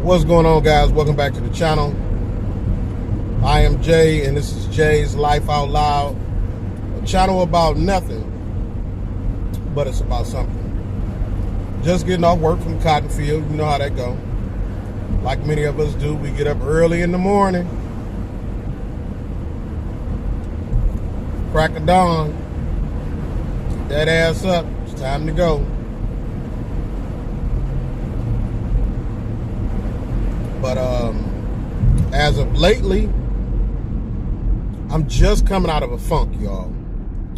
What's going on, guys? Welcome back to the channel. I am Jay, and this is Jay's Life Out Loud, a channel about nothing, but it's about something. Just getting off work from the cotton field, you know how that go. Like many of us do, we get up early in the morning, crack of dawn, get that ass up, it's time to go. But as of lately, I'm just coming out of a funk, y'all.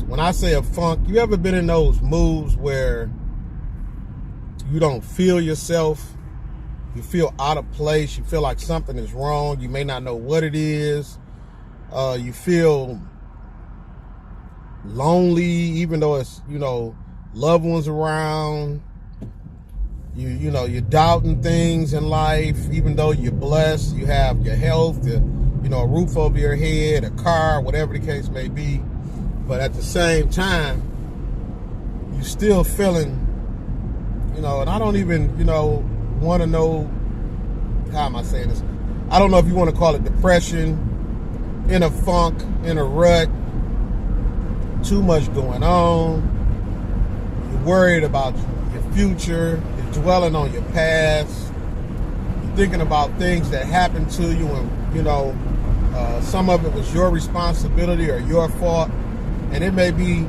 When I say a funk, you ever been in those moods where you don't feel yourself? You feel out of place. You feel like something is wrong. You may not know what it is. You feel lonely, even though it's, loved ones around. You're doubting things in life, even though you're blessed. You have your health, a roof over your head, a car, whatever the case may be. But at the same time, you're still feeling, and I don't even, want to know, how am I saying this? I don't know if you want to call it depression, in a funk, in a rut, too much going on. You're worried about your future. You're dwelling on your past. You're thinking about things that happened to you, and some of it was your responsibility or your fault, and it may be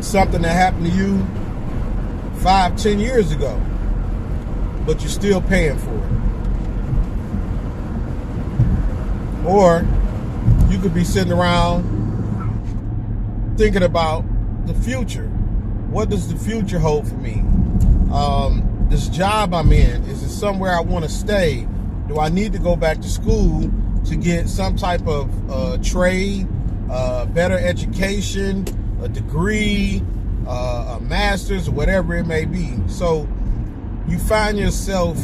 something that happened to you 5-10 years ago, but you're still paying for it. Or you could be sitting around thinking about the future. What does the future hold for me? This job I'm in, is it somewhere I want to stay? Do I need to go back to school to get some type of trade, better education, a degree, a master's, or whatever it may be? So you find yourself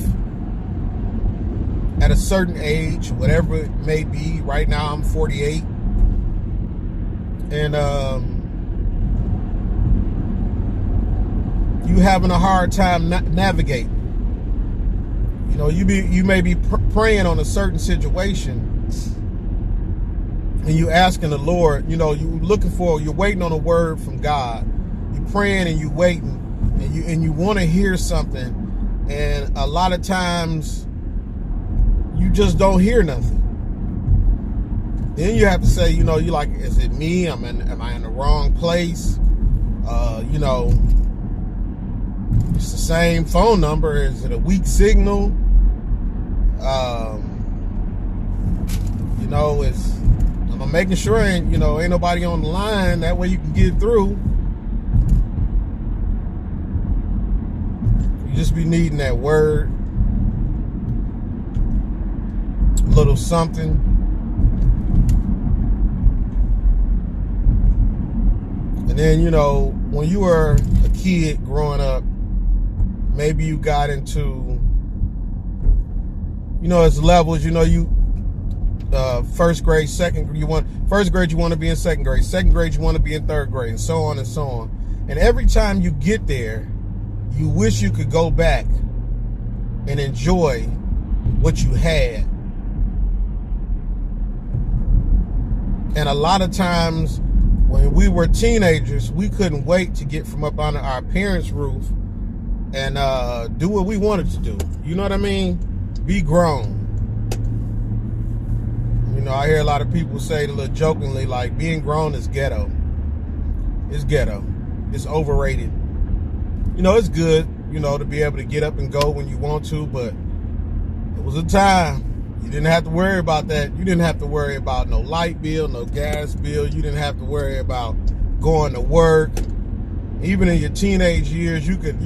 at a certain age, whatever it may be. Right now I'm 48, and you having a hard time navigating. You may be praying on a certain situation, and you asking the Lord, you're waiting on a word from God. You're praying and you waiting, and you want to hear something, and a lot of times you just don't hear nothing. Then you have to say, you're like, is it me? Am I in the wrong place? It's the same phone number. Is it a weak signal? I'm making sure ain't nobody on the line. That way you can get through. You just be needing that word, a little something. And then, when you were a kid growing up, maybe you got into, it's levels. First grade, first grade you want to be in second grade. Second grade you want to be in third grade, and so on and so on. And every time you get there, you wish you could go back and enjoy what you had. And a lot of times when we were teenagers, we couldn't wait to get from up under our parents' roof and do what we wanted to do. You know what I mean? Be grown. I hear a lot of people say, a little jokingly, like, being grown is ghetto. It's ghetto. It's overrated. It's good, to be able to get up and go when you want to, but it was a time. You didn't have to worry about that. You didn't have to worry about no light bill, no gas bill. You didn't have to worry about going to work. Even in your teenage years, you could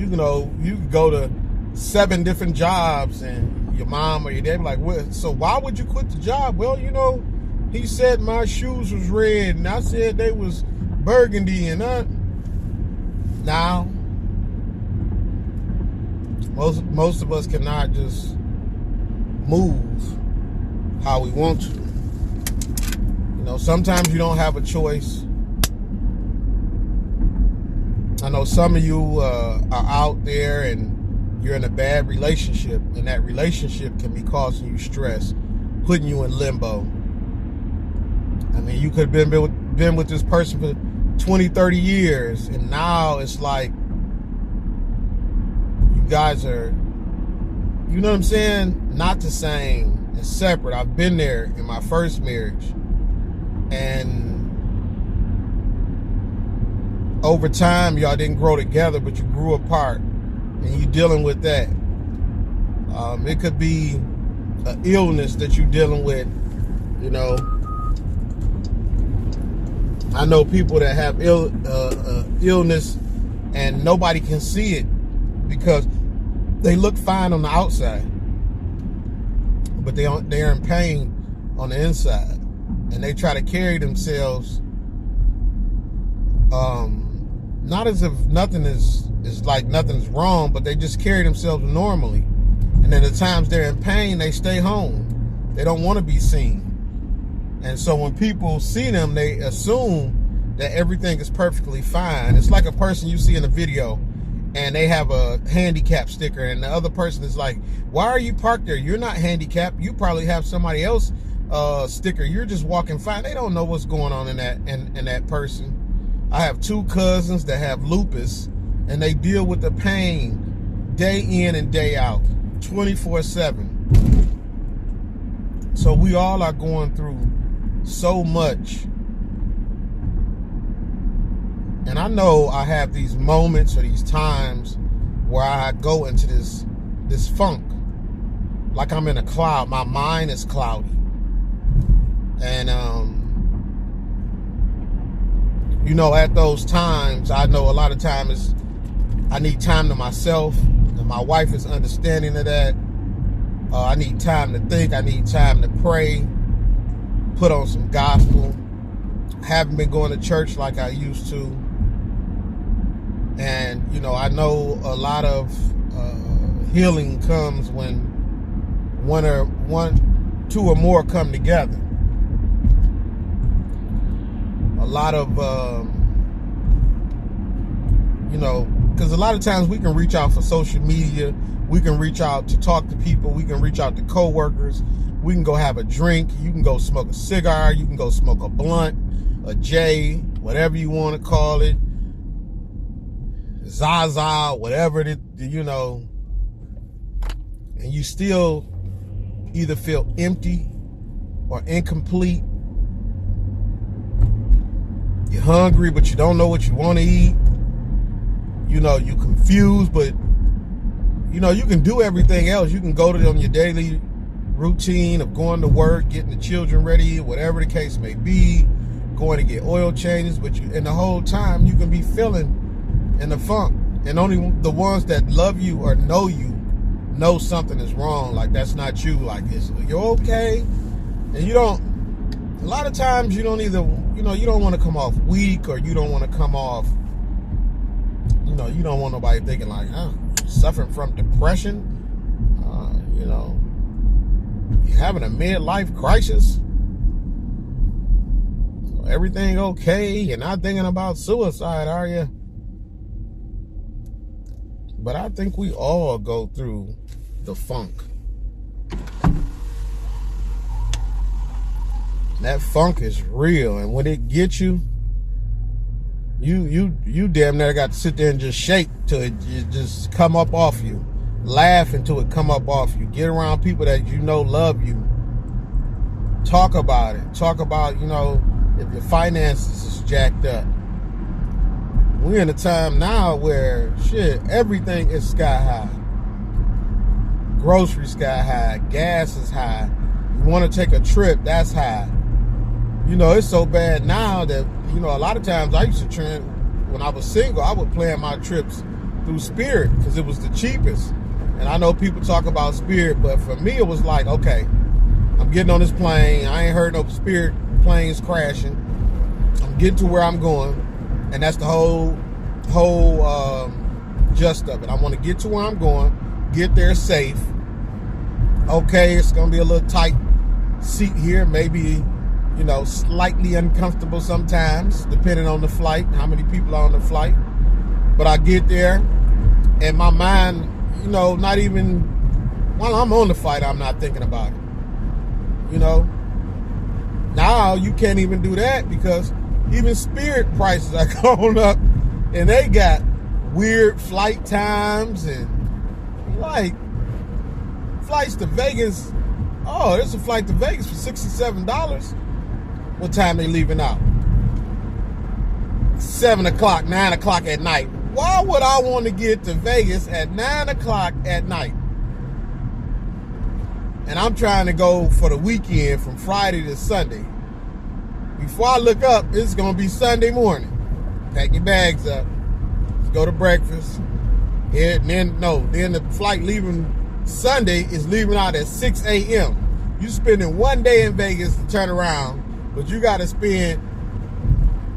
go to 7 different jobs, and your mom or your dad be like, well, so why would you quit the job? Well, he said my shoes was red, and I said they was burgundy, and now most of us cannot just move how we want to. Sometimes you don't have a choice. I know some of you are out there and you're in a bad relationship, and that relationship can be causing you stress, putting you in limbo. I mean, you could have been with this person for 20, 30 years, and now it's like you guys are, you know what I'm saying? Not the same. It's separate. I've been there in my first marriage, and over time, y'all didn't grow together, but you grew apart, and you're dealing with that. It could be an illness that you're dealing with, you know. I know people that have illness and nobody can see it because they look fine on the outside, but they're in pain on the inside, and they try to carry themselves not as if nothing is like nothing's wrong, but they just carry themselves normally. And then the times they're in pain, they stay home. They don't want to be seen. And so when people see them, they assume that everything is perfectly fine. It's like a person you see in a video and they have a handicap sticker, and the other person is like, why are you parked there? You're not handicapped. You probably have somebody else sticker. You're just walking fine. They don't know what's going on in that person. I have 2 cousins that have lupus, and they deal with the pain day in and day out, 24/7. So we all are going through so much. And I know I have these moments or these times where I go into this funk, like I'm in a cloud. My mind is cloudy. And you know, at those times, I know a lot of times I need time to myself, and my wife is understanding of that. I need time to think. I need time to pray, put on some gospel. Haven't been going to church like I used to. And, you know, I know a lot of healing comes when 2 or more come together. A lot of, you know, because a lot of times we can reach out for social media. We can reach out to talk to people. We can reach out to coworkers. We can go have a drink. You can go smoke a cigar. You can go smoke a blunt, a J, whatever you want to call it. Zaza, whatever it, you know. And you still either feel empty or incomplete. You're hungry, but you don't know what you want to eat. You know, you're confused, but, you know, you can do everything else. You can go on your daily routine of going to work, getting the children ready, whatever the case may be, going to get oil changes, but and the whole time you can be feeling in the funk. And only the ones that love you or know you know something is wrong. Like, that's not you. Like, you're okay. And you don't, a lot of times you don't either, you know, you don't want to come off weak, or you don't want to come off, you know, you don't want nobody thinking like, suffering from depression, you know, you're having a midlife crisis, everything okay, you're not thinking about suicide, are you? But I think we all go through the funk. That funk is real, and when it gets you, you damn near got to sit there and just shake till it just come up off you. Laugh until it come up off you. Get around people that you know love you. Talk about it. Talk about, you know, if your finances is jacked up. We're in a time now where, shit, everything is sky high. Groceries sky high. Gas is high. You want to take a trip, that's high. You know, it's so bad now that, you know, a lot of times I used to trend, when I was single, I would plan my trips through Spirit because it was the cheapest. And I know people talk about Spirit, but for me it was like, okay, I'm getting on this plane. I ain't heard no Spirit planes crashing. I'm getting to where I'm going. And that's the whole gist of it. I want to get to where I'm going, get there safe. Okay, it's going to be a little tight seat here, maybe, you know, slightly uncomfortable sometimes, depending on the flight, how many people are on the flight. But I get there, and my mind, you know, not even while I'm on the fight, I'm not thinking about it. You know, now you can't even do that because even Spirit prices are going up, and they got weird flight times and like flights to Vegas. Oh, there's a flight to Vegas for $67. What time they leaving out? 7 o'clock, 9 o'clock at night. Why would I want to get to Vegas at 9 o'clock at night? And I'm trying to go for the weekend from Friday to Sunday. Before I look up, it's going to be Sunday morning. Pack your bags up. Let's go to breakfast. And then the flight leaving Sunday is leaving out at 6 a.m. You spending one day in Vegas to turn around, but you got to spend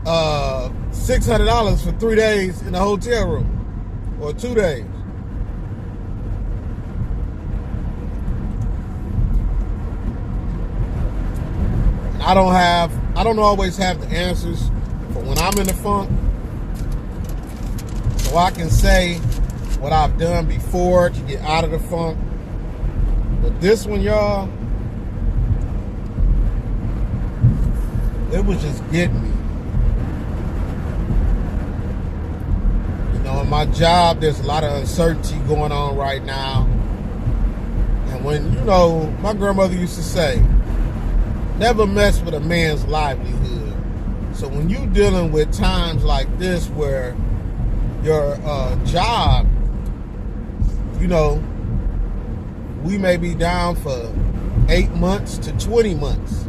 $600 for 3 days in a hotel room, or 2 days. I don't always have the answers for when I'm in the funk, so I can say what I've done before to get out of the funk. But this one, y'all, it was just getting me. You know, in my job, there's a lot of uncertainty going on right now. And when, you know, my grandmother used to say, never mess with a man's livelihood. So when you dealing with times like this where your job, you know, we may be down for 8 months to 20 months.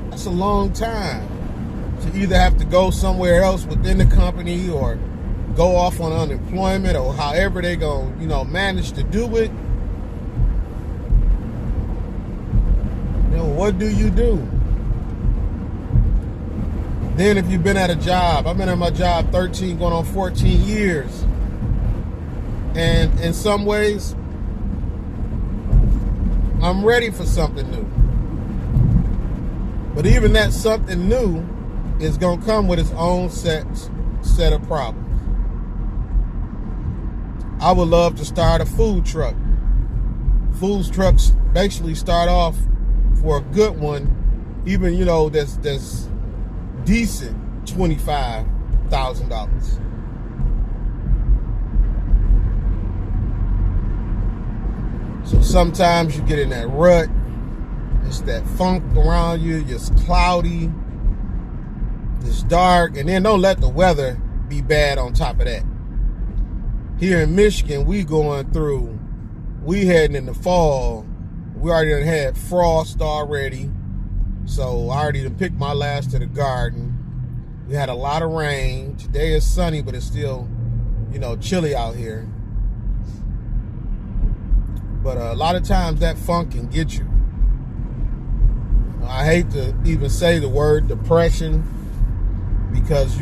That's a long time to either have to go somewhere else within the company or go off on unemployment or however they gonna, you know, manage to do it. You know, what do you do? Then if you've been at a job, I've been at my job 13 going on 14 years. And in some ways, I'm ready for something new. But even that something new is going to come with its own set of problems. I would love to start a food truck. Food trucks basically start off for a good one, even, you know, that's decent, $25,000. So sometimes you get in that rut. It's that funk around you. It's cloudy. It's dark. And then don't let the weather be bad on top of that. Here in Michigan, we heading in the fall. We already done had frost already. So I already done picked my last to the garden. We had a lot of rain. Today is sunny, but it's still, you know, chilly out here. But a lot of times that funk can get you. I hate to even say the word depression because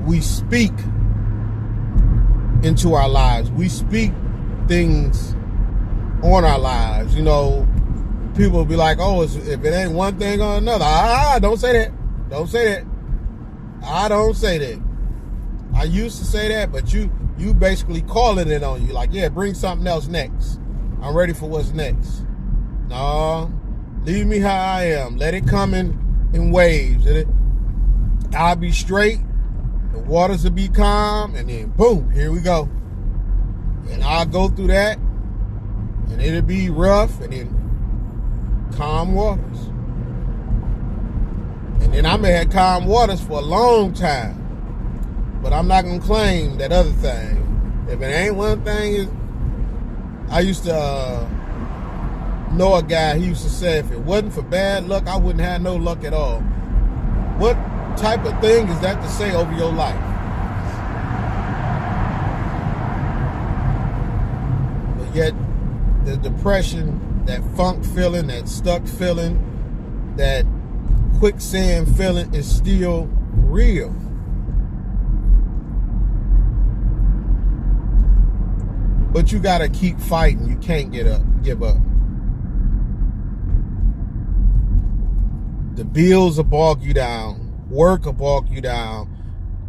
we speak into our lives. We speak things on our lives. You know, people will be like, oh, if it ain't one thing or another, don't say that. Don't say that. I don't say that. I used to say that, but you basically calling it on you. Like, yeah, bring something else next. I'm ready for what's next. No, leave me how I am. Let it come in waves. I'll be straight. The waters will be calm. And then, boom, here we go. And I'll go through that. And it'll be rough. And then calm waters. And then I may have calm waters for a long time. But I'm not going to claim that other thing. If it ain't one thing, I used to know a guy, he used to say, if it wasn't for bad luck, I wouldn't have no luck at all. What type of thing is that to say over your life? But yet, the depression, that funk feeling, that stuck feeling, that quicksand feeling is still real. But you gotta keep fighting. You can't give up. The bills will bog you down. Work will bog you down.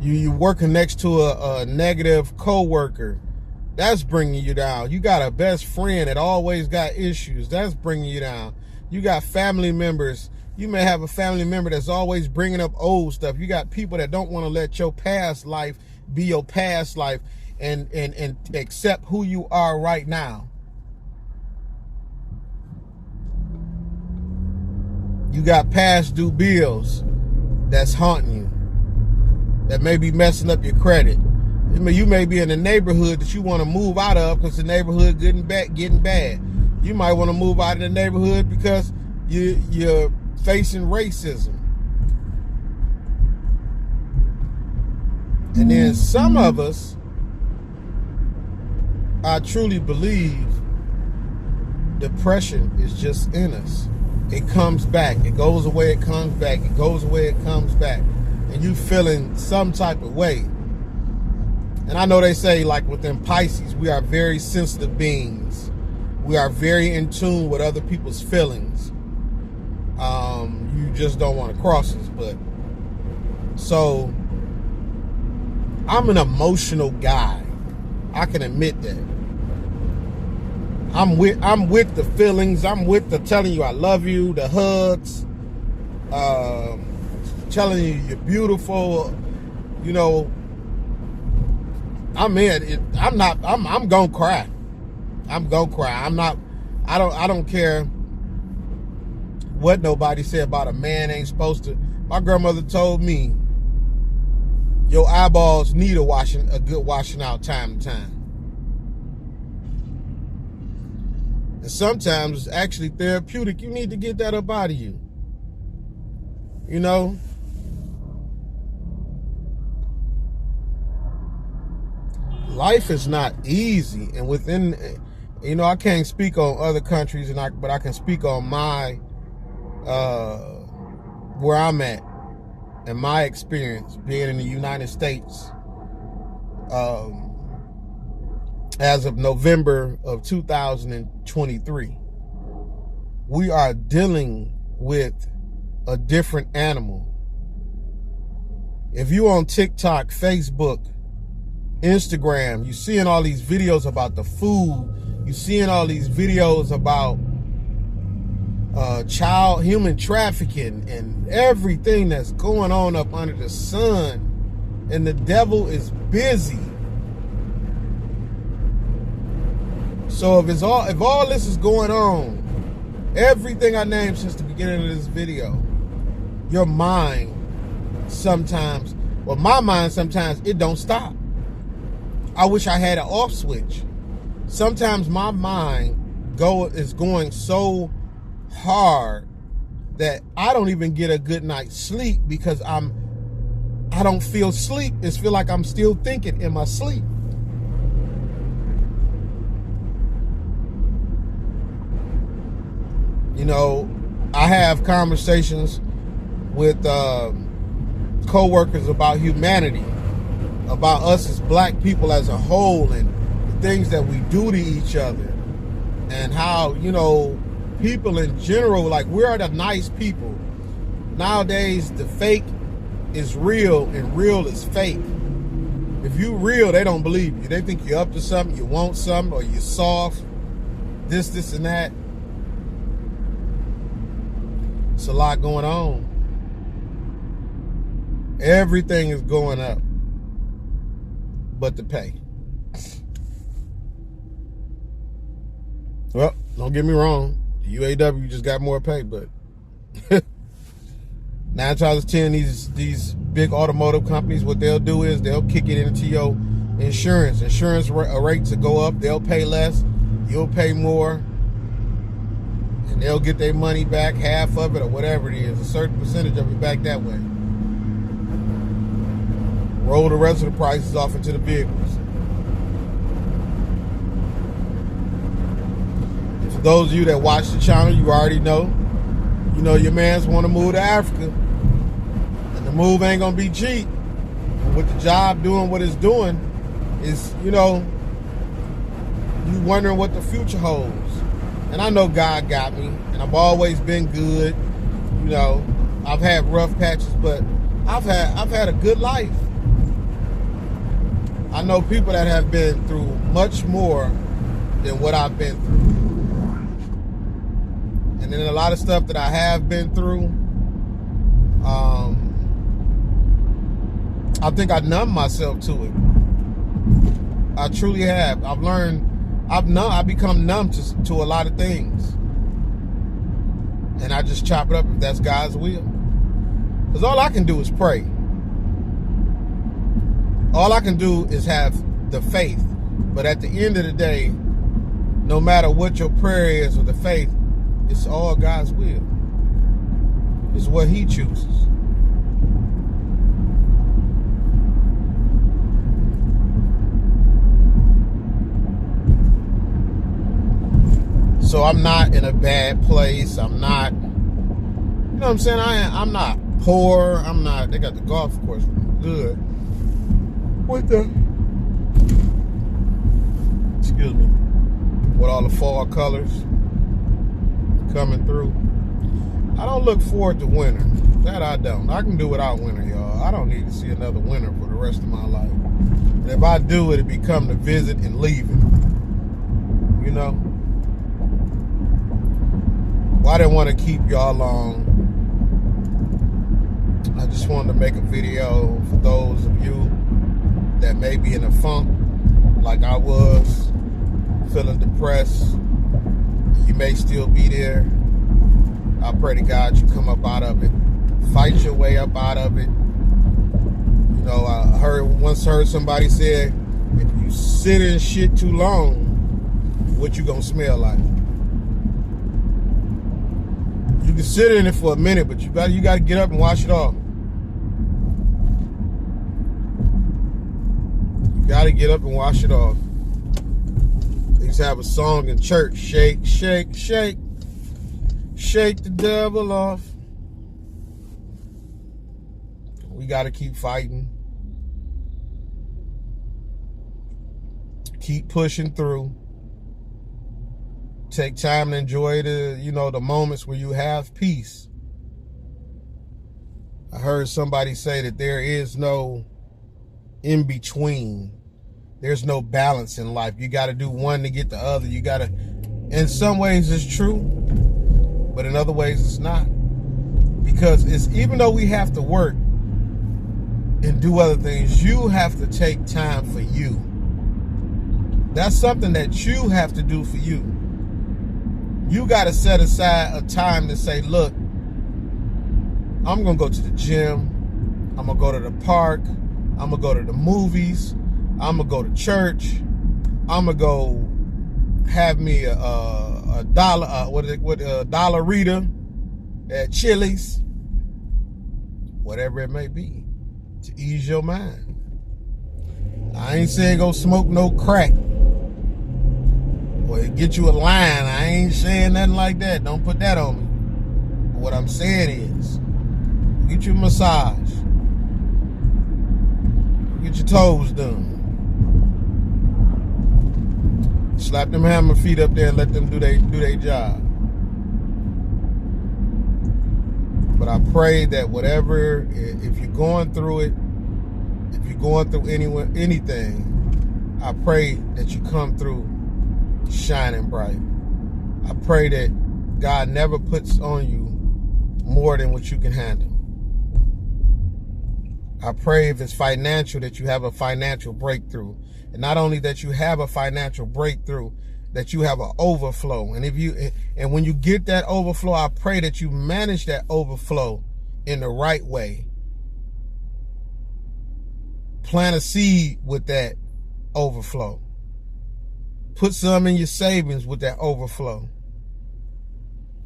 You working next to a negative coworker. That's bringing you down. You got a best friend that always got issues. That's bringing you down. You got family members. You may have a family member that's always bringing up old stuff. You got people that don't want to let your past life be your past life and accept who you are right now. You got past due bills that's haunting you, that may be messing up your credit. You may be in a neighborhood that you want to move out of because the neighborhood getting bad. You might want to move out of the neighborhood because you're facing racism. And then some of us, I truly believe depression is just in us. It comes back. It goes away, it comes back. It goes away, it comes back. And you feeling some type of way. And I know they say, like within Pisces, we are very sensitive beings. We are very in tune with other people's feelings. You just don't want to cross us. But so I'm an emotional guy. I can admit that. I'm with the feelings. I'm with the telling you I love you, the hugs, telling you you're beautiful. You know, I'm gonna cry. I'm gonna cry. I don't care what nobody said about a man ain't supposed to. My grandmother told me your eyeballs need a good washing out time to time. And sometimes it's actually therapeutic. You need to get that up out of you. You know? Life is not easy. And within, you know, I can't speak on other countries, but I can speak on my, where I'm at and my experience being in the United States. As of November of 2023, we are dealing with a different animal. If you on TikTok, Facebook, Instagram, you seeing all these videos about the food, you seeing all these videos about child human trafficking and everything that's going on up under the sun, and the devil is busy. So if all this is going on, everything I named since the beginning of this video, your mind sometimes, well, my mind sometimes, it don't stop. I wish I had an off switch. Sometimes my mind is going so hard that I don't even get a good night's sleep because I don't feel sleep. It's feel like I'm still thinking in my sleep. You know, I have conversations with co-workers about humanity, about us as black people as a whole, and the things that we do to each other, and how, you know, people in general, like, we're the nice people. Nowadays, the fake is real and real is fake. If you real, they don't believe you. They think you're up to something, you want something, or you're soft, this, and that. It's a lot going on. Everything is going up but the pay. Well, don't get me wrong. The UAW just got more pay, but 9 times out of 10, these big automotive companies, what they'll do is they'll kick it into your insurance. Insurance rates will go up. They'll pay less. You'll pay more. And they'll get their money back, half of it or whatever it is, a certain percentage of it back that way. Roll the rest of the prices off into the vehicles. And for those of you that watch the channel, you already know, you know your mans want to move to Africa. And the move ain't going to be cheap. And with the job doing what it's doing, is, you know, you wondering what the future holds. And I know God got me, and I've always been good. You know, I've had rough patches, but I've had a good life. I know people that have been through much more than what I've been through. And then a lot of stuff that I have been through, I think I numbed myself to it. I truly have. I've become numb to a lot of things. And I just chop it up if that's God's will. Because all I can do is pray. All I can do is have the faith. But at the end of the day, no matter what your prayer is or the faith, it's all God's will. It's what He chooses. So I'm not in a bad place. I'm not, you know what I'm saying? I'm not poor. I'm not, they got the golf course good. With the, excuse me, with all the fall colors coming through. I don't look forward to winter. That I don't. I can do without winter, y'all. I don't need to see another winter for the rest of my life. And if I do, it'll become to visit and leaving. You know? Well, I didn't want to keep y'all long. I just wanted to make a video for those of you that may be in a funk like I was, feeling depressed. You may still be there. I pray to God you come up out of it. Fight your way up out of it. You know, I once heard somebody say, if you sit in shit too long, what you gonna smell like? You can sit in it for a minute, but you got to get up and wash it off. You got to get up and wash it off. They used to have a song in church, shake, shake, shake. Shake the devil off. We got to keep fighting. Keep pushing through. Take time to enjoy the moments where you have peace. I heard somebody say that there is no in between. There's no balance in life. You got to do one to get the other. You got to, in some ways it's true, but in other ways it's not. Because it's, even though we have to work and do other things, you have to take time for you. That's something that you have to do for you. You got to set aside a time to say, look, I'm going to go to the gym. I'm going to go to the park. I'm going to go to the movies. I'm going to go to church. I'm going to go have me a Dollarita at Chili's. Whatever it may be, to ease your mind. I ain't saying go smoke no crack. Or get you a line. I ain't saying nothing like that. Don't put that on me. But what I'm saying is, get you a massage. Get your toes done. Slap them hammer feet up there and let them do their job. But I pray that whatever, if you're going through it, if you're going through anything, I pray that you come through shining bright. I pray that God never puts on you more than what you can handle. I pray if it's financial that you have a financial breakthrough. And not only that you have a financial breakthrough, that you have an overflow. And when you get that overflow, I pray that you manage that overflow in the right way. Plant a seed with that overflow. Put some in your savings with that overflow.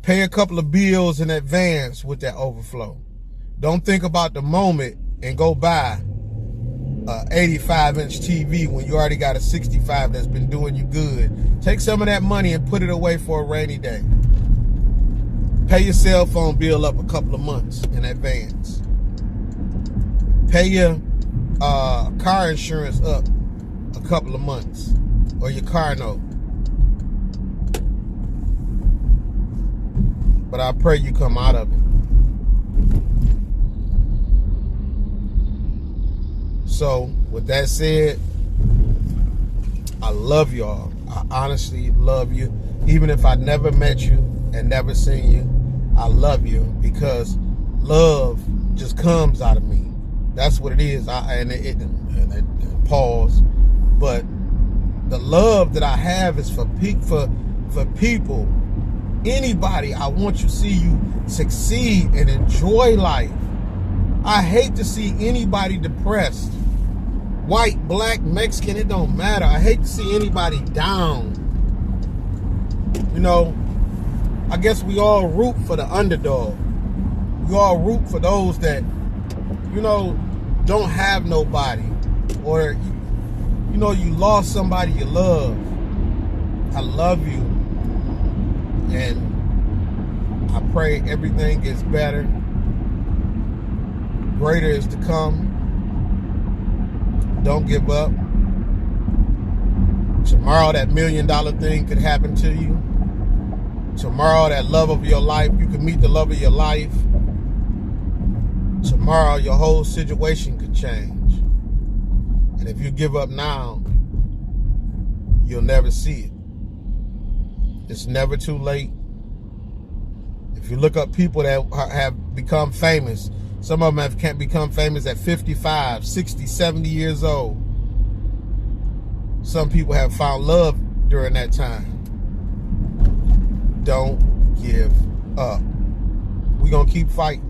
Pay a couple of bills in advance with that overflow. Don't think about the moment and go buy a 85-inch TV when you already got a 65 that's been doing you good. Take some of that money and put it away for a rainy day. Pay your cell phone bill up a couple of months in advance. Pay your car insurance up a couple of months, or your car note. But I pray you come out of it. So, with that said, I love y'all. I honestly love you. Even if I never met you and never seen you, I love you because love just comes out of me. That's what it is. Pause. But the love that I have is for people. Anybody, I want to see you succeed and enjoy life. I hate to see anybody depressed. White, black, Mexican, it don't matter. I hate to see anybody down. You know, I guess we all root for the underdog. We all root for those that, you know, don't have nobody. Or, you know, you lost somebody you love. I love you. And I pray everything gets better. Greater is to come. Don't give up. Tomorrow that $1 million thing could happen to you. Tomorrow that love of your life, you could meet the love of your life. Tomorrow your whole situation could change. And if you give up now, you'll never see it. It's never too late. If you look up people that have become famous, some of them can't become famous at 55, 60, 70 years old. Some people have found love during that time. Don't give up. We're going to keep fighting.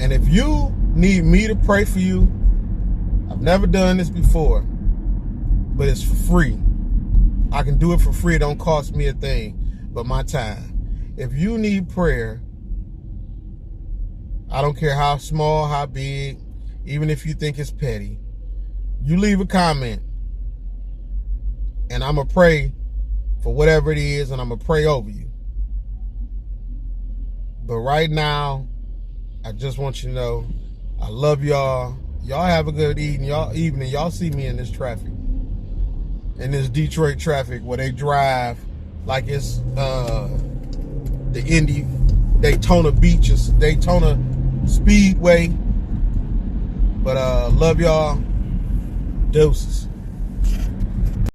And if you need me to pray for you, I've never done this before, but it's for free. I can do it for free. It don't cost me a thing but my time. If you need prayer, I don't care how small, how big, even if you think it's petty, you leave a comment and I'm going to pray for whatever it is and I'm going to pray over you. But right now, I just want you to know, I love y'all. Y'all have a good evening. Y'all see me in this traffic. In this Detroit traffic where they drive like it's the Daytona Beaches, Daytona Speedway. But love y'all. Deuces.